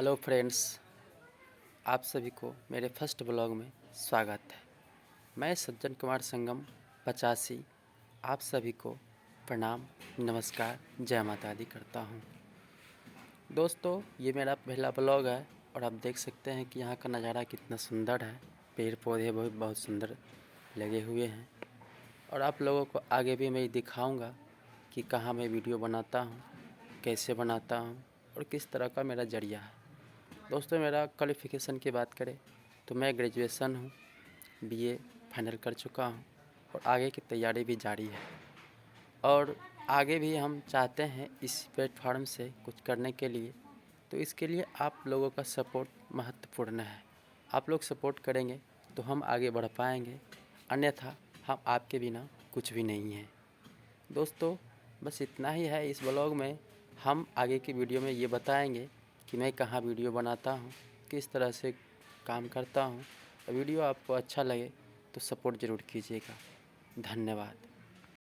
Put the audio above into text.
Hello friends, आप सभी को मेरे फर्स्ट ब्लॉग में स्वागत है। मैं सज्जन कुमार संगम 85 आप सभी को प्रणाम, नमस्कार, जय माता दी करता हूँ। दोस्तों, ये मेरा पहला ब्लॉग है और आप देख सकते हैं कि यहाँ का नज़ारा कितना सुंदर है। पेड़ पौधे बहुत सुंदर लगे हुए हैं और आप लोगों को आगे भी मैं दिखाऊंगा कि कहाँ मैं वीडियो बनाता हूँ, कैसे बनाता हूँ और किस तरह का मेरा जरिया है। दोस्तों, मेरा क्वालिफ़िकेशन की बात करें तो मैं ग्रेजुएशन हूँ, बीए फाइनल कर चुका हूँ और आगे की तैयारी भी जारी है। और आगे भी हम चाहते हैं इस प्लेटफॉर्म से कुछ करने के लिए, तो इसके लिए आप लोगों का सपोर्ट महत्वपूर्ण है। आप लोग सपोर्ट करेंगे तो हम आगे बढ़ पाएंगे, अन्यथा हम आपके बिना कुछ भी नहीं हैं। दोस्तों, बस इतना ही है। इस ब्लॉग में हम आगे की वीडियो में ये बताएंगे कि मैं कहाँ वीडियो बनाता हूँ, किस तरह से काम करता हूँ। वीडियो आपको अच्छा लगे तो सपोर्ट ज़रूर कीजिएगा। धन्यवाद।